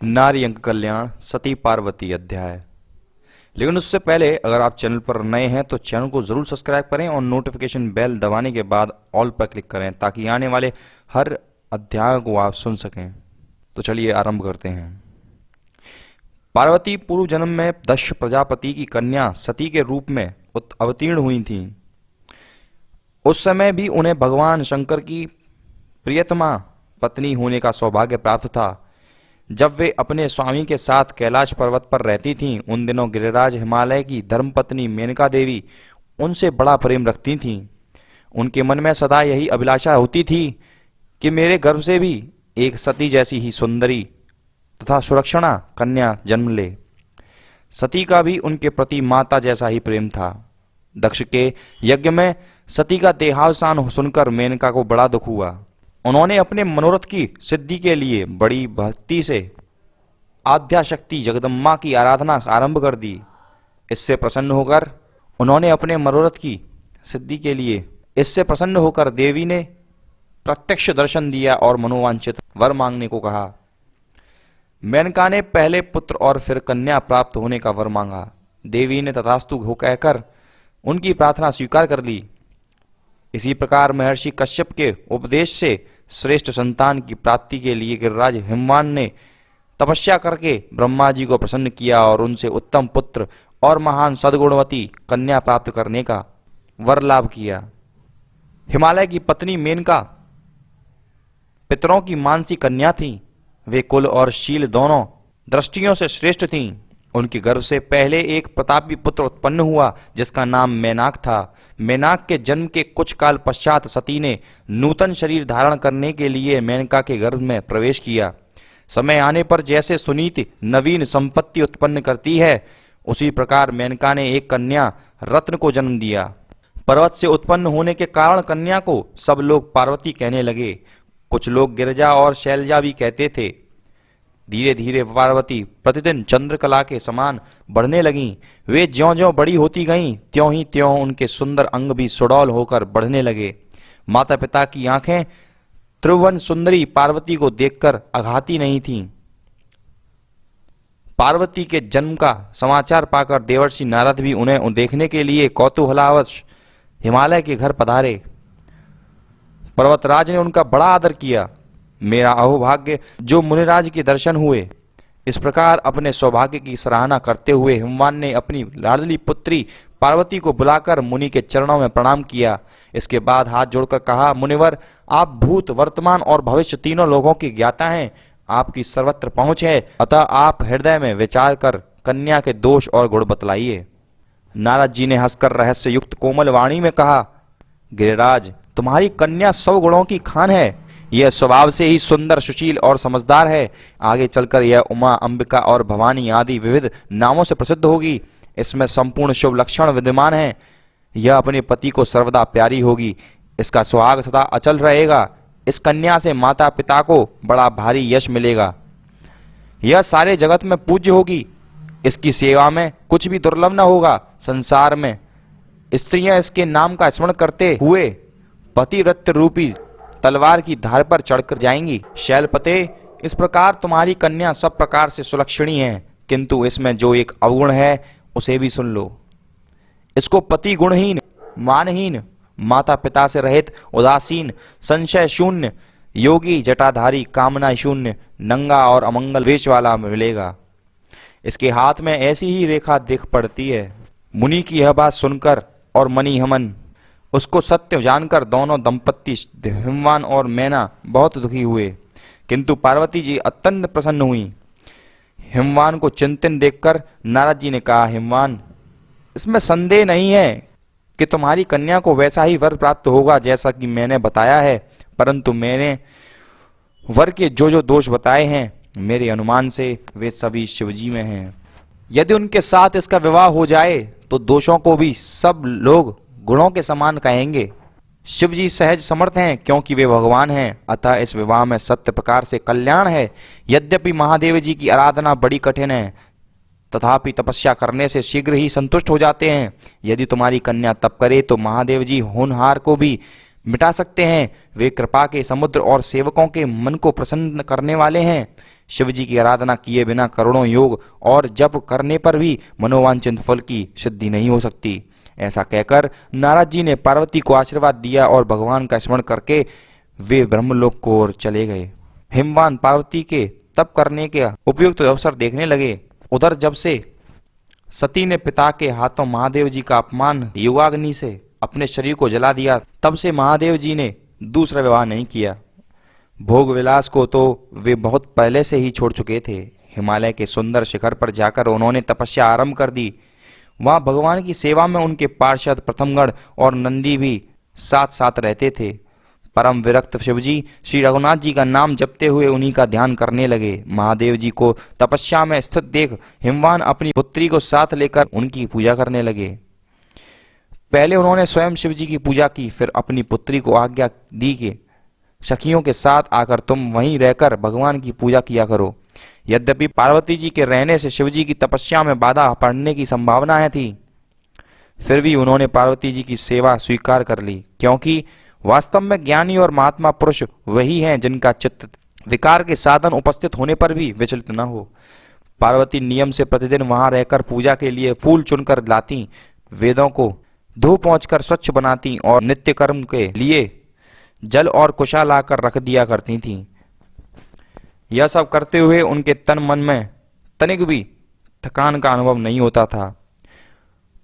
नारी अंक कल्याण सती पार्वती अध्याय। लेकिन उससे पहले अगर आप चैनल पर नए हैं तो चैनल को जरूर सब्सक्राइब करें और नोटिफिकेशन बेल दबाने के बाद ऑल पर क्लिक करें ताकि आने वाले हर अध्याय को आप सुन सकें। तो चलिए आरंभ करते हैं। पार्वती पूर्व जन्म में दक्ष प्रजापति की कन्या सती के रूप में अवतीर्ण हुई थीं। उस समय भी उन्हें भगवान शंकर की प्रियतमा पत्नी होने का सौभाग्य प्राप्त था। जब वे अपने स्वामी के साथ कैलाश पर्वत पर रहती थीं, उन दिनों गिरिराज हिमालय की धर्मपत्नी मेनका देवी उनसे बड़ा प्रेम रखती थीं। उनके मन में सदा यही अभिलाषा होती थी कि मेरे गर्भ से भी एक सती जैसी ही सुंदरी तथा सुलक्षणा कन्या जन्म ले। सती का भी उनके प्रति माता जैसा ही प्रेम था। दक्ष के यज्ञ में सती का देहावसान सुनकर मेनका को बड़ा दुख हुआ। उन्होंने अपने मनोरथ की सिद्धि के लिए बड़ी भक्ति से आद्याशक्ति जगदम्बा की आराधना आरंभ कर दी। इससे प्रसन्न होकर देवी ने प्रत्यक्ष दर्शन दिया और मनोवांछित वर मांगने को कहा। मेनका ने पहले पुत्र और फिर कन्या प्राप्त होने का वर मांगा। देवी ने तथास्तु हो कहकर उनकी प्रार्थना स्वीकार कर ली। इसी प्रकार महर्षि कश्यप के उपदेश से श्रेष्ठ संतान की प्राप्ति के लिए गिरिराज हिमवान ने तपस्या करके ब्रह्मा जी को प्रसन्न किया और उनसे उत्तम पुत्र और महान सद्गुणवती कन्या प्राप्त करने का वर लाभ किया। हिमालय की पत्नी मेनका पितरों की मानसी कन्या थी। वे कुल और शील दोनों दृष्टियों से श्रेष्ठ थीं। उनके गर्भ से पहले एक प्रतापी पुत्र उत्पन्न हुआ जिसका नाम मैनाक था। मैनाक के जन्म के कुछ काल पश्चात सती ने नूतन शरीर धारण करने के लिए मेनका के गर्भ में प्रवेश किया। समय आने पर जैसे सुनीति नवीन संपत्ति उत्पन्न करती है, उसी प्रकार मेनका ने एक कन्या रत्न को जन्म दिया। पर्वत से उत्पन्न होने के कारण कन्या को सब लोग पार्वती कहने लगे। कुछ लोग गिरिजा और शैलजा भी कहते थे। धीरे धीरे पार्वती प्रतिदिन चंद्रकला के समान बढ़ने लगीं। वे ज्यों-ज्यों बड़ी होती गईं, त्यों ही त्यों उनके सुंदर अंग भी सुडौल होकर बढ़ने लगे। माता पिता की आंखें त्रिभुवन सुंदरी पार्वती को देखकर अघाती नहीं थीं। पार्वती के जन्म का समाचार पाकर देवर्षि नारद भी उन्हें देखने के लिए कौतूहलावश हिमालय के घर पधारे। पर्वतराज ने उनका बड़ा आदर किया। मेरा अहोभाग्य जो मुनिराज के दर्शन हुए। इस प्रकार अपने सौभाग्य की सराहना करते हुए हिमवान ने अपनी लाडली पुत्री पार्वती को बुलाकर मुनि के चरणों में प्रणाम किया। इसके बाद हाथ जोड़कर कहा, मुनिवर, आप भूत वर्तमान और भविष्य तीनों लोगों की ज्ञाता हैं। आपकी सर्वत्र पहुंच है, अतः आप हृदय में विचार कर कन्या के दोष और गुण बतलाइए। नारद जी ने हंसकर रहस्य युक्त कोमल वाणी में कहा, गिरिराज, तुम्हारी कन्या 100 गुणों की खान है। यह स्वभाव से ही सुंदर, सुशील और समझदार है। आगे चलकर यह उमा, अंबिका और भवानी आदि विविध नामों से प्रसिद्ध होगी। इसमें संपूर्ण शुभ लक्षण विद्यमान हैं। यह अपने पति को सर्वदा प्यारी होगी। इसका सुहाग सदा अचल रहेगा। इस कन्या से माता पिता को बड़ा भारी यश मिलेगा। यह सारे जगत में पूज्य होगी। इसकी सेवा में कुछ भी दुर्लभ न होगा। संसार में स्त्रियां इसके नाम का स्मरण करते हुए पतिव्रत रूपी तलवार की धार पर चढ़कर जाएंगी। शैलपते, इस प्रकार तुम्हारी कन्या सब प्रकार से सुलक्षणी है, किंतु इसमें जो एक अवगुण है उसे भी सुन लो। इसको पति गुणहीन, मानहीन, माता पिता से रहित, उदासीन, संशय शून्य, योगी, जटाधारी, कामना शून्य, नंगा और अमंगल वेश वाला मिलेगा। इसके हाथ में ऐसी ही रेखा दिख पड़ती है। मुनि की यह बात सुनकर और मणि हमन उसको सत्य जानकर दोनों दंपत्ति हिमवान और मैना बहुत दुखी हुए, किंतु पार्वती जी अत्यंत प्रसन्न हुई। हिमवान को चिंतित देखकर नारद जी ने कहा, हिमवान, इसमें संदेह नहीं है कि तुम्हारी कन्या को वैसा ही वर प्राप्त होगा जैसा कि मैंने बताया है, परंतु मैंने वर के जो जो दोष बताए हैं, मेरे अनुमान से वे सभी शिवजी में हैं। यदि उनके साथ इसका विवाह हो जाए तो दोषों को भी सब लोग गुणों के समान कहेंगे। शिव जी सहज समर्थ हैं, क्योंकि वे भगवान हैं। अतः इस विवाह में सत्य प्रकार से कल्याण है। यद्यपि महादेव जी की आराधना बड़ी कठिन है, तथापि तपस्या करने से शीघ्र ही संतुष्ट हो जाते हैं। यदि तुम्हारी कन्या तप करे तो महादेव जी होनहार को भी मिटा सकते हैं। वे कृपा के समुद्र और सेवकों के मन को प्रसन्न करने वाले हैं। शिव जी की आराधना किए बिना करोड़ों योग और जप करने पर भी मनोवांछित फल की सिद्धि नहीं हो सकती। ऐसा कहकर नारद जी ने पार्वती को आशीर्वाद दिया और भगवान का स्मरण करके वे ब्रह्मलोक को ओर चले गए। हिमवान पार्वती के तप करने के उपयुक्त अवसर देखने लगे। उधर जब से सती ने पिता के हाथों महादेव जी का अपमान युगाग्नि से अपने शरीर को जला दिया, तब से महादेव जी ने दूसरा विवाह नहीं किया। भोग विलास को तो वे बहुत पहले से ही छोड़ चुके थे। हिमालय के सुंदर शिखर पर जाकर उन्होंने तपस्या आरंभ कर दी। वहां भगवान की सेवा में उनके पार्षद प्रथमगढ़ और नंदी भी साथ साथ रहते थे। परम विरक्त शिवजी श्री रघुनाथ जी का नाम जपते हुए उन्हीं का ध्यान करने लगे। महादेव जी को तपस्या में स्थित देख हिमवान अपनी पुत्री को साथ लेकर उनकी पूजा करने लगे। पहले उन्होंने स्वयं शिव जी की पूजा की, फिर अपनी पुत्री को आज्ञा दी कि सखियों के साथ आकर तुम वहीं रहकर भगवान की पूजा किया करो। यद्यपि पार्वती जी के रहने से शिव जी की तपस्या में बाधा पड़ने की संभावनाएं थी, फिर भी उन्होंने पार्वती जी की सेवा स्वीकार कर ली, क्योंकि वास्तव में ज्ञानी और महात्मा पुरुष वही हैं जिनका चित्त विकार के साधन उपस्थित होने पर भी विचलित न हो। पार्वती नियम से प्रतिदिन वहां रहकर पूजा के लिए फूल चुनकर लाती, वेदों को धो पहुंचकर स्वच्छ बनाती और नित्य कर्म के लिए जल और कुशा लाकर रख दिया करती थीं। यह सब करते हुए उनके तन मन में तनिक भी थकान का अनुभव नहीं होता था।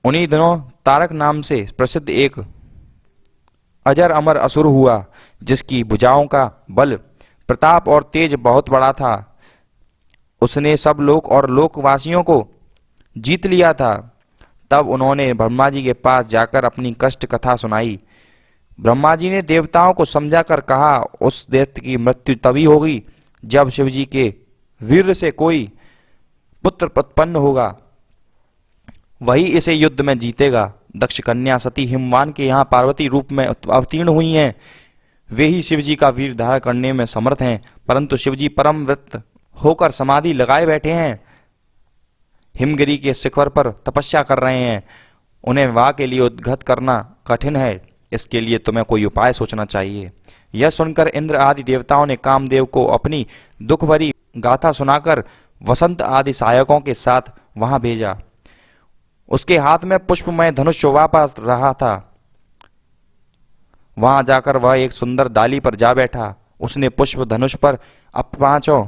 उन्हीं दिनों तारक नाम से प्रसिद्ध एक अजर अमर असुर हुआ, जिसकी भुजाओं का बल, प्रताप और तेज बहुत बड़ा था। उसने सब लोक और लोकवासियों को जीत लिया था। तब उन्होंने ब्रह्मा जी के पास जाकर अपनी कष्ट कथा सुनाई। ब्रह्मा जी ने देवताओं को समझाकर कहा, उस दैत्य की मृत्यु तभी होगी जब शिव जी के वीर से कोई पुत्र उत्पन्न होगा, वही इसे युद्ध में जीतेगा। दक्ष कन्या सती हिमवान के यहाँ पार्वती रूप में अवतीर्ण हुई हैं। वे ही शिव जी का वीर धारण करने में समर्थ हैं, परंतु शिव जी परम वृत्त होकर समाधि लगाए बैठे हैं, हिमगिरी के शिखर पर तपस्या कर रहे हैं। उन्हें विवाह के लिए उद्गत करना कठिन है, इसके लिए तुम्हें कोई उपाय सोचना चाहिए। यह सुनकर इंद्र आदि देवताओं ने कामदेव को अपनी दुख भरी गाथा सुनाकर वसंत आदि सहायकों के साथ वहां भेजा। उसके हाथ में पुष्पमय धनुष शोभा पा रहा था। वहां जाकर वह एक सुंदर डाली पर जा बैठा। उसने पुष्प धनुष पर पांचों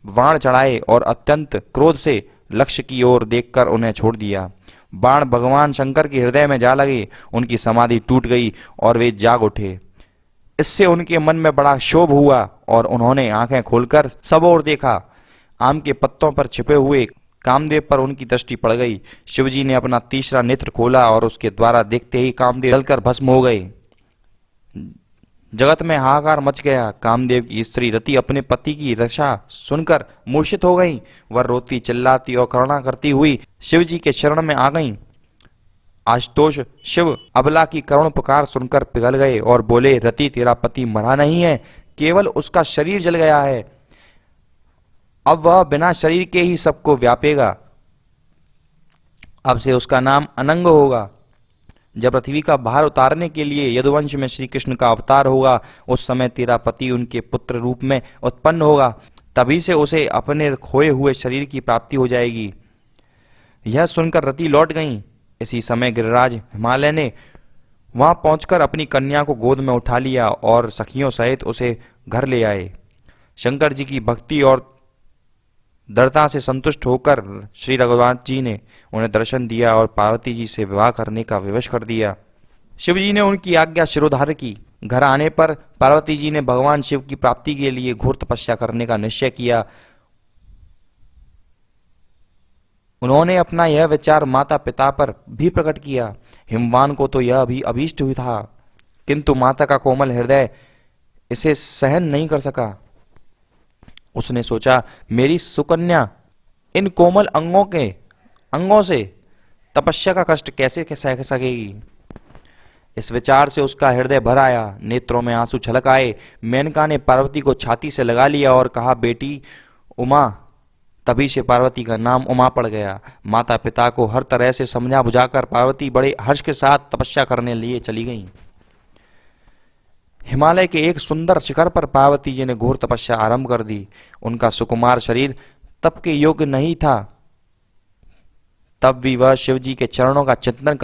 बाण चढ़ाए और अत्यंत क्रोध से लक्ष्य की ओर देखकर उन्हें छोड़ दिया। बाण भगवान शंकर के हृदय में जा लगे, उनकी समाधि टूट गई और वे जाग उठे। इससे उनके मन में बड़ा क्षोभ हुआ और उन्होंने आंखें खोलकर सब ओर देखा। आम के पत्तों पर छिपे हुए कामदेव पर उनकी दृष्टि पड़ गई। शिवजी ने अपना तीसरा नेत्र खोला और उसके द्वारा देखते ही कामदेव जलकर भस्म हो गए। जगत में हाहाकार मच गया। कामदेव की स्त्री रति अपने पति की रक्षा सुनकर मूर्छित हो गई। वह रोती चिल्लाती और करुणा करती हुई शिवजी के शरण में आ गईं। आशुतोष शिव अबला की करुण पुकार सुनकर पिघल गए और बोले, रति तेरा पति मरा नहीं है, केवल उसका शरीर जल गया है। अब वह बिना शरीर के ही सबको व्यापेगा। अब से उसका नाम अनंग होगा। जब पृथ्वी का भार उतारने के लिए यदुवंश में श्री कृष्ण का अवतार होगा, उस समय तेरा पति उनके पुत्र रूप में उत्पन्न होगा। तभी से उसे अपने खोए हुए शरीर की प्राप्ति हो जाएगी। यह सुनकर रति लौट गईं। इसी समय गिरिराज हिमालय ने वहां पहुंचकर अपनी कन्या को गोद में उठा लिया और सखियों सहित उसे घर ले आए। शंकर जी की भक्ति और दृढ़ता से संतुष्ट होकर श्री रघुनाथ जी ने उन्हें दर्शन दिया और पार्वती जी से विवाह करने का विवश कर दिया। शिव जी ने उनकी आज्ञा शिरोधार्य की। घर आने पर पार्वती जी ने भगवान शिव की प्राप्ति के लिए घोर तपस्या करने का निश्चय किया। उन्होंने अपना यह विचार माता पिता पर भी प्रकट किया। हिमवान को तो यह भी अभीष्ट हुई था, किंतु माता का कोमल हृदय इसे सहन नहीं कर सका। उसने सोचा, मेरी सुकन्या इन कोमल अंगों से तपस्या का कष्ट कैसे सह सकेगी। इस विचार से उसका हृदय भर आया, नेत्रों में आंसू छलक आए। मेनका ने पार्वती को छाती से लगा लिया और कहा, बेटी उमा। तभी से पार्वती का नाम उमा पड़ गया। माता पिता को हर तरह से समझा बुझाकर पार्वती बड़े हर्ष के साथ तपस्या करने लिए चली गई। हिमालय के एक सुंदर शिखर पर पार्वती जी ने घोर तपस्या आरंभ कर दी। उनका सुकुमार शरीर तप के योग्य नहीं था, तब भी वह शिव जी के चरणों का चिंतन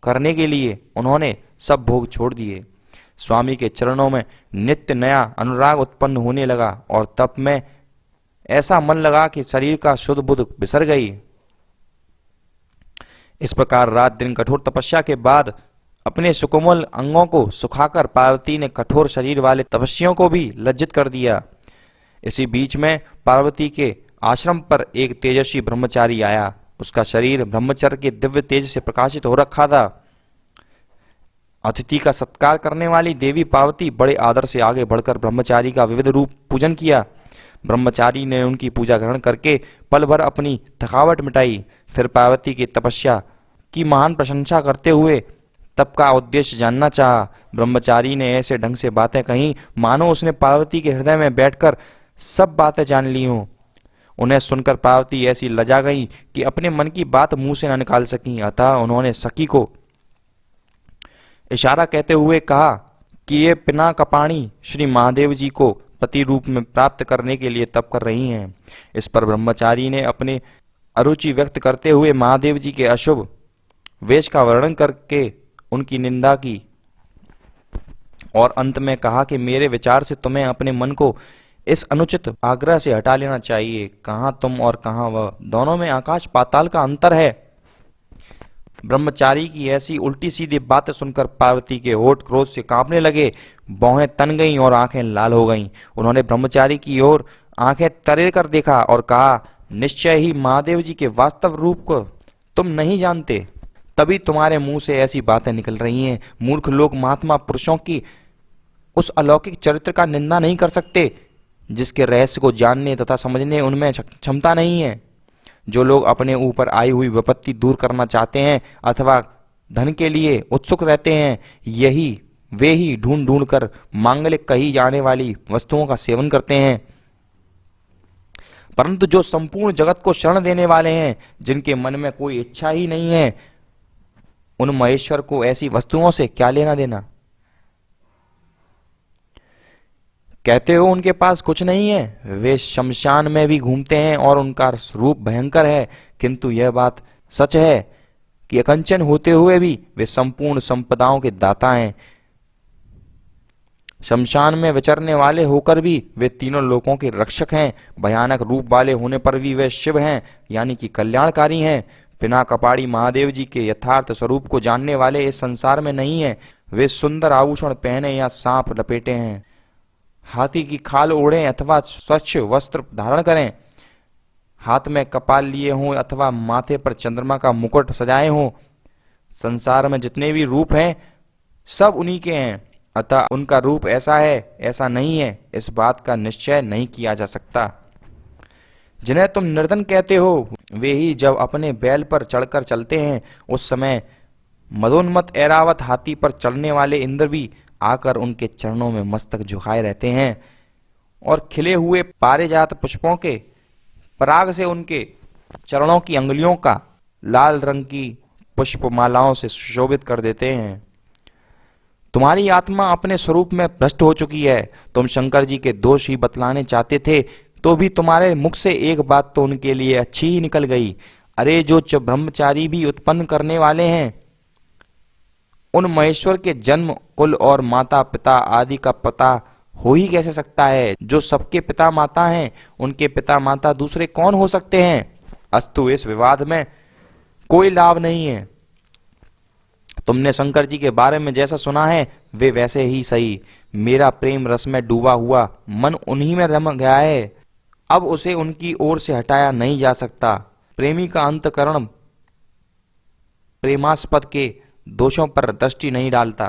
करने के लिए उन्होंने सब भोग छोड़ दिए। स्वामी के चरणों में नित्य नया अनुराग उत्पन्न होने लगा और तप में ऐसा मन लगा कि शरीर का शुद्ध बुद्ध बिसर गई। इस प्रकार रात दिन कठोर तपस्या के बाद अपने सुकोमल अंगों को सुखाकर पार्वती ने कठोर शरीर वाले तपस्वियों को भी लज्जित कर दिया। इसी बीच में पार्वती के आश्रम पर एक तेजस्वी ब्रह्मचारी आया। उसका शरीर ब्रह्मचर्य के दिव्य तेज से प्रकाशित हो रखा था। अतिथि का सत्कार करने वाली देवी पार्वती बड़े आदर से आगे बढ़कर ब्रह्मचारी का विविध रूप पूजन किया। ब्रह्मचारी ने उनकी पूजा ग्रहण करके पल भर अपनी थकावट मिटाई। फिर पार्वती की तपस्या की महान प्रशंसा करते हुए तप का उद्देश्य जानना चाहा। ब्रह्मचारी ने ऐसे ढंग से बातें कही मानो उसने पार्वती के हृदय में बैठकर सब बातें जान ली हों। उन्हें सुनकर पार्वती ऐसी लजा गई कि अपने मन की बात मुंह से न निकाल सकी। अतः उन्होंने सखी को इशारा कहते हुए कहा कि ये पिनाकपाणी श्री महादेव जी को पति रूप में प्राप्त करने के लिए तप कर रही हैं। इस पर ब्रह्मचारी ने अपने अरुचि व्यक्त करते हुए महादेव जी के अशुभ वेश का वर्णन करके उनकी निंदा की और अंत में कहा कि मेरे विचार से तुम्हें अपने मन को इस अनुचित आग्रह से हटा लेना चाहिए। कहाँ तुम और कहाँ वह, दोनों में आकाश पाताल का अंतर है। ब्रह्मचारी की ऐसी उल्टी सीधी बातें सुनकर पार्वती के होठ क्रोध से कांपने लगे, भौहें तन गईं और आंखें लाल हो गईं। उन्होंने ब्रह्मचारी की ओर आंखें तरेर कर देखा और कहा, निश्चय ही महादेव जी के वास्तव रूप को तुम नहीं जानते, तभी तुम्हारे मुंह से ऐसी बातें निकल रही हैं। मूर्ख लोग महात्मा पुरुषों की उस अलौकिक चरित्र का निंदा नहीं कर सकते जिसके रहस्य को जानने तथा समझने उनमें क्षमता नहीं है। जो लोग अपने ऊपर आई हुई विपत्ति दूर करना चाहते हैं अथवा धन के लिए उत्सुक रहते हैं, वे ही ढूंढ ढूंढ कर मांगलिक कही जाने वाली वस्तुओं का सेवन करते हैं। परंतु जो संपूर्ण जगत को शरण देने वाले हैं, जिनके मन में कोई इच्छा ही नहीं है, उन महेश्वर को ऐसी वस्तुओं से क्या लेना देना। कहते हो उनके पास कुछ नहीं है, वे शमशान में भी घूमते हैं और उनका रूप भयंकर है, किंतु यह बात सच है कि अकंचन होते हुए भी वे संपूर्ण संपदाओं के दाता हैं। शमशान में विचरने वाले होकर भी वे तीनों लोकों के रक्षक हैं। भयानक रूप वाले होने पर भी वे शिव हैं, यानी कि कल्याणकारी हैं। पिनाकपाणी महादेव जी के यथार्थ स्वरूप को जानने वाले इस संसार में नहीं है। वे सुंदर आभूषण पहने या सांप लपेटे हैं, हाथी की खाल ओढ़े अथवा स्वच्छ वस्त्र धारण करें, हाथ में कपाल लिए हों अथवा माथे पर चंद्रमा का मुकुट सजाए हों। संसार में जितने भी रूप हैं सब उन्हीं के हैं, अतः उनका रूप ऐसा है ऐसा नहीं है, इस बात का निश्चय नहीं किया जा सकता। जिन्हें तुम निर्धन कहते हो, वे ही जब अपने बैल पर चढ़कर चलते हैं, उस समय मदोन्मत्त ऐरावत हाथी पर चढ़ने वाले इंद्र भी आकर उनके चरणों में मस्तक झुकाए रहते हैं और खिले हुए पारिजात पुष्पों के पराग से उनके चरणों की अंगुलियों का लाल रंग की पुष्पमालाओं से सुशोभित कर देते हैं। तुम्हारी आत्मा अपने स्वरूप में भ्रष्ट हो चुकी है। तुम शंकर जी के दोष ही बतलाने चाहते थे, तो भी तुम्हारे मुख से एक बात तो उनके लिए अच्छी ही निकल गई। अरे जो ब्रह्मचारी भी उत्पन्न करने वाले हैं, उन महेश्वर के जन्म, कुल और माता पिता आदि का पता हो ही कैसे सकता है। जो सबके पिता माता हैं, उनके पिता माता दूसरे कौन हो सकते हैं। अस्तु, इस विवाद में कोई लाभ नहीं है। तुमने शंकर जी के बारे में जैसा सुना है वे वैसे ही सही। मेरा प्रेम रस में डूबा हुआ मन उन्हीं में रम गया है, अब उसे उनकी ओर से हटाया नहीं जा सकता। प्रेमी का अंतकरण प्रेमास्पद के दोषों पर दृष्टि नहीं डालता।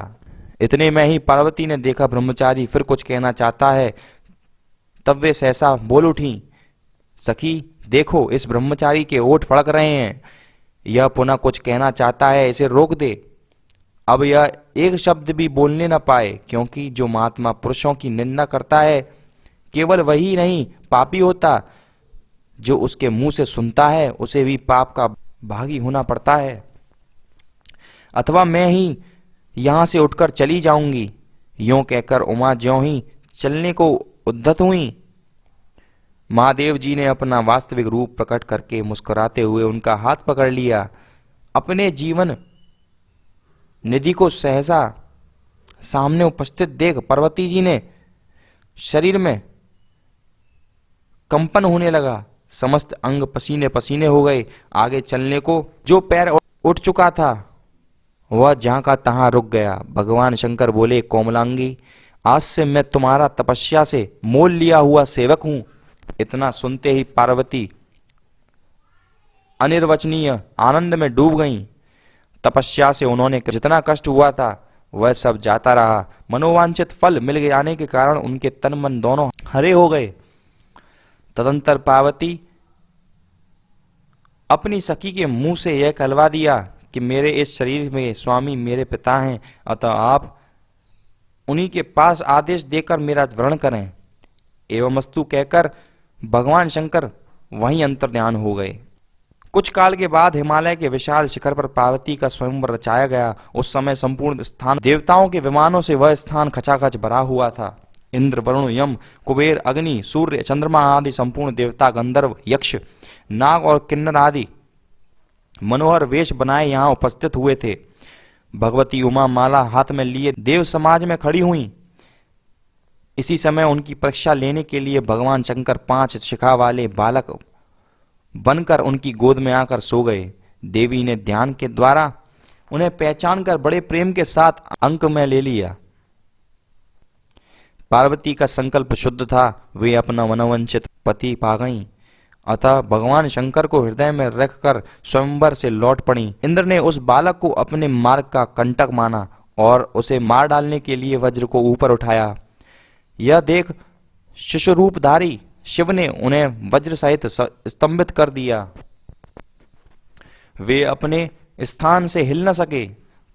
इतने में ही पार्वती ने देखा ब्रह्मचारी फिर कुछ कहना चाहता है, तब वे सहसा बोल उठी, सखी देखो, इस ब्रह्मचारी के ओठ फड़क रहे हैं, यह पुनः कुछ कहना चाहता है, इसे रोक दे। अब यह एक शब्द भी बोलने न पाए, क्योंकि जो महात्मा पुरुषों की निंदा करता है केवल वही नहीं पापी होता, जो उसके मुंह से सुनता है उसे भी पाप का भागी होना पड़ता है। अथवा मैं ही यहां से उठकर चली जाऊंगी। यूं कहकर उमा ज्यों ही चलने को उद्यत हुई, महादेव जी ने अपना वास्तविक रूप प्रकट करके मुस्कुराते हुए उनका हाथ पकड़ लिया। अपने जीवन निधि को सहसा सामने उपस्थित देख पार्वती जी ने शरीर में कंपन होने लगा, समस्त अंग पसीने पसीने हो गए। आगे चलने को जो पैर उठ चुका था वह जहां का तहां रुक गया। भगवान शंकर बोले, कोमलांगी, आज से मैं तुम्हारा तपस्या से मोल लिया हुआ सेवक हूं। इतना सुनते ही पार्वती अनिर्वचनीय आनंद में डूब गईं। तपस्या से उन्होंने जितना कष्ट हुआ था वह सब जाता रहा। मनोवांछित फल मिल जाने के कारण उनके तन मन दोनों हरे हो गए। तदंतर पार्वती अपनी सखी के मुंह से यह कहलवा दिया कि मेरे इस शरीर में स्वामी मेरे पिता हैं, अतः आप उन्हीं के पास आदेश देकर मेरा वरण करें। एवमस्तु कहकर भगवान शंकर वहीं अंतर्ध्यान हो गए। कुछ काल के बाद हिमालय के विशाल शिखर पर पार्वती का स्वयंवर रचाया गया। उस समय संपूर्ण स्थान देवताओं के विमानों से वह स्थान खचाखच भरा हुआ था। इंद्र, वरुण, यम, कुबेर, अग्नि, सूर्य, चंद्रमा आदि संपूर्ण देवता, गंधर्व, यक्ष, नाग और किन्नर आदि मनोहर वेश बनाए यहाँ उपस्थित हुए थे। भगवती उमा माला हाथ में लिए देव समाज में खड़ी हुई। इसी समय उनकी परीक्षा लेने के लिए भगवान शंकर 5 शिखा वाले बालक बनकर उनकी गोद में आकर सो गए। देवी ने ध्यान के द्वारा उन्हें पहचान कर बड़े प्रेम के साथ अंक में ले लिया। पार्वती का संकल्प शुद्ध था, वे अपना मनोवांछित पति पा गईं। अतः भगवान शंकर को हृदय में रखकर स्वयंवर से लौट पड़ी। इंद्र ने उस बालक को अपने मार्ग का कंटक माना और उसे मार डालने के लिए वज्र को ऊपर उठाया। यह देख शिशु रूपधारी शिव ने उन्हें वज्र सहित स्तंभित कर दिया। वे अपने स्थान से हिल न सके।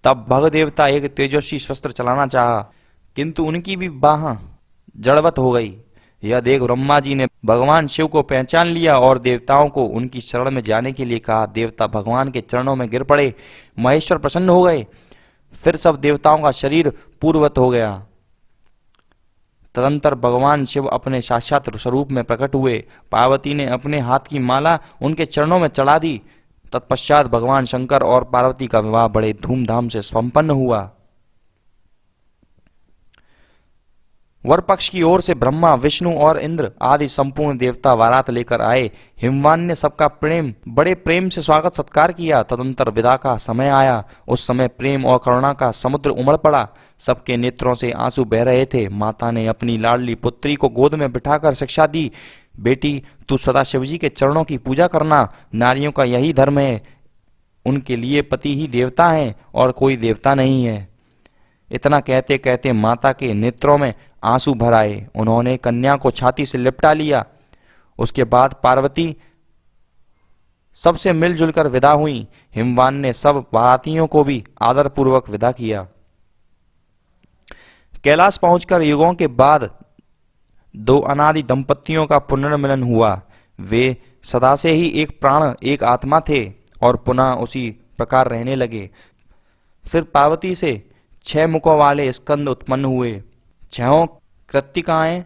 तब भग देवता एक तेजस्वी शस्त्र चलाना चाहा, किंतु उनकी भी बाह जड़वत हो गई। यह देख ब्रह्मा जी ने भगवान शिव को पहचान लिया और देवताओं को उनकी शरण में जाने के लिए कहा। देवता भगवान के चरणों में गिर पड़े। महेश्वर प्रसन्न हो गए। फिर सब देवताओं का शरीर पूर्ववत हो गया। तदंतर भगवान शिव अपने साक्षात स्वरूप में प्रकट हुए। पार्वती ने अपने हाथ की माला उनके चरणों में चढ़ा दी। तत्पश्चात भगवान शंकर और पार्वती का विवाह बड़े धूमधाम से संपन्न हुआ। वर पक्ष की ओर से ब्रह्मा, विष्णु और इंद्र आदि संपूर्ण देवता बारात लेकर आए। हिमवान ने सबका बड़े प्रेम से स्वागत सत्कार किया। तदंतर विदा का समय आया। उस समय प्रेम और करुणा का समुद्र उमड़ पड़ा। सबके नेत्रों से आंसू बह रहे थे। माता ने अपनी लाडली पुत्री को गोद में बिठाकर शिक्षा दी, बेटी तू सदा शिवजी के चरणों की पूजा करना। नारियों का यही धर्म है। उनके लिए पति ही देवता है और कोई देवता नहीं है। इतना कहते कहते माता के नेत्रों में आंसू भर आए। उन्होंने कन्या को छाती से लिपटा लिया। उसके बाद पार्वती सबसे मिलजुल कर विदा हुई। हिमवान ने सब बारातियों को भी आदर पूर्वक विदा किया। कैलाश पहुंचकर युगों के बाद 2 अनादि दंपतियों का पुनर्मिलन हुआ। वे सदा से ही एक प्राण एक आत्मा थे और पुनः उसी प्रकार रहने लगे। फिर पार्वती से 6 मुखों वाले स्कंद उत्पन्न हुए। 6 कृत्तिकाएं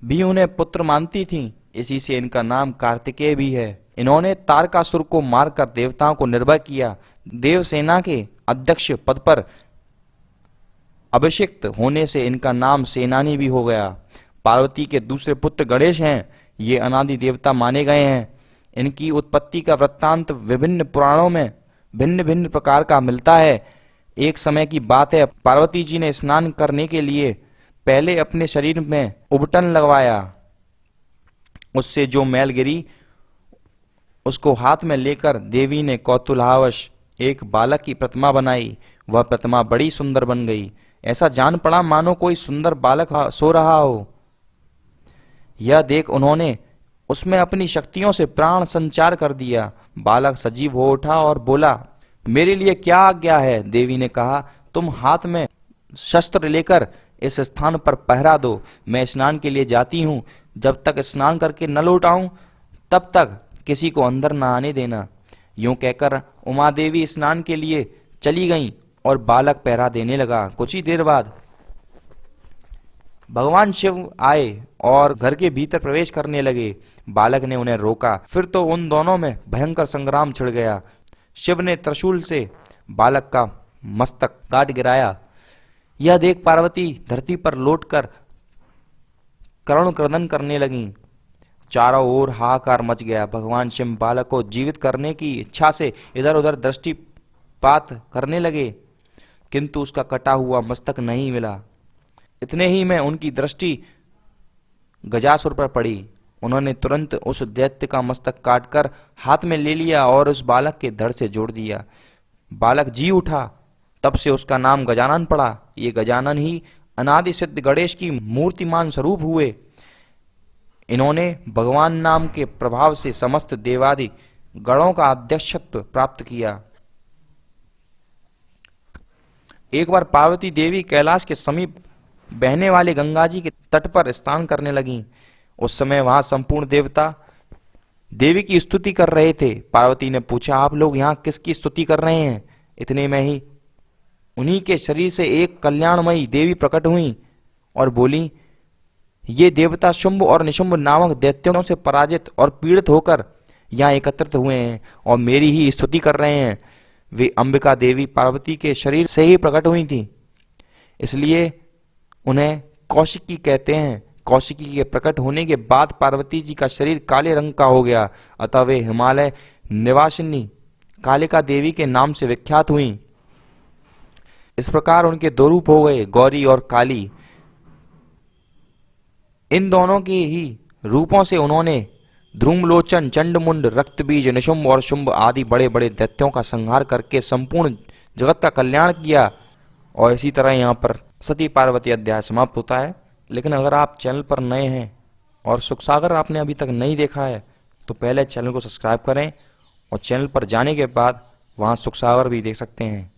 भी उन्हें पुत्र मानती थीं। इसी से इनका नाम कार्तिकेय भी है। इन्होंने तारकासुर को मारकर देवताओं को निर्भय किया। देवसेना के अध्यक्ष पद पर अभिषिक्त होने से इनका नाम सेनानी भी हो गया। पार्वती के दूसरे पुत्र गणेश हैं। ये अनादि देवता माने गए हैं। इनकी उत्पत्ति का वृत्तांत विभिन्न पुराणों में भिन्न भिन्न प्रकार का मिलता है। एक समय की बात है, पार्वती जी ने स्नान करने के लिए पहले अपने शरीर में उबटन लगवाया। उससे जो मैल गिरी उसको हाथ में लेकर देवी ने कौतूहलवश एक बालक की प्रतिमा बनाई। वह प्रतिमा बड़ी सुंदर बन गई। ऐसा जान पड़ा मानो कोई सुंदर बालक सो रहा हो। यह देख उन्होंने उसमें अपनी शक्तियों से प्राण संचार कर दिया। बालक सजीव हो उठा और बोला, मेरे लिए क्या आज्ञा है? देवी ने कहा, तुम हाथ में शस्त्र लेकर इस स्थान पर पहरा दो। मैं स्नान के लिए जाती हूँ। जब तक स्नान करके न लौट आऊं तब तक किसी को अंदर न आने देना। यूं कहकर उमा देवी स्नान के लिए चली गईं और बालक पहरा देने लगा। कुछ ही देर बाद भगवान शिव आए और घर के भीतर प्रवेश करने लगे। बालक ने उन्हें रोका, फिर तो उन दोनों में भयंकर संग्राम छिड़ गया। शिव ने त्रिशूल से बालक का मस्तक काट गिराया। यह देख पार्वती धरती पर लौटकर करुण क्रंदन करने लगीं। चारों ओर हाहाकार मच गया। भगवान शिव बालक को जीवित करने की इच्छा से इधर उधर दृष्टिपात करने लगे, किंतु उसका कटा हुआ मस्तक नहीं मिला। इतने ही में उनकी दृष्टि गजासुर पर पड़ी। उन्होंने तुरंत उस दैत्य का मस्तक काटकर हाथ में ले लिया और उस बालक के धड़ से जोड़ दिया। बालक जी उठा। तब से उसका नाम गजानन पड़ा। ये गजानन ही अनादि सिद्ध गणेश की मूर्तिमान स्वरूप हुए। इन्होंने भगवान नाम के प्रभाव से समस्त देवादि गणों का अध्यक्षत्व प्राप्त किया। एक बार पार्वती देवी कैलाश के समीप बहने वाले गंगा जी के तट पर स्नान करने लगीं। उस समय वहां संपूर्ण देवता देवी की स्तुति कर रहे थे। पार्वती ने पूछा, आप लोग यहाँ किसकी स्तुति कर रहे हैं? इतने में ही उन्हीं के शरीर से एक कल्याणमयी देवी प्रकट हुई और बोली, ये देवता शुंभ और निशुंभ नामक दैत्यों से पराजित और पीड़ित होकर यहाँ एकत्रित हुए हैं और मेरी ही स्तुति कर रहे हैं। वे अंबिका देवी पार्वती के शरीर से ही प्रकट हुई थी, इसलिए उन्हें कौशिकी कहते हैं। कौशिकी के प्रकट होने के बाद पार्वती जी का शरीर काले रंग का हो गया, अतः वे हिमालय निवासिनी कालिका देवी के नाम से विख्यात हुई। इस प्रकार उनके दो रूप हो गए, गौरी और काली। इन दोनों के ही रूपों से उन्होंने ध्रुमलोचन, चंडमुंड, रक्तबीज, निशुंभ और शुंभ आदि बड़े बड़े दैत्यों का संहार करके संपूर्ण जगत का कल्याण किया। और इसी तरह यहाँ पर सती पार्वती अध्याय समाप्त होता है। लेकिन अगर आप चैनल पर नए हैं और सुखसागर आपने अभी तक नहीं देखा है तो पहले चैनल को सब्सक्राइब करें और चैनल पर जाने के बाद वहाँ सुखसागर भी देख सकते हैं।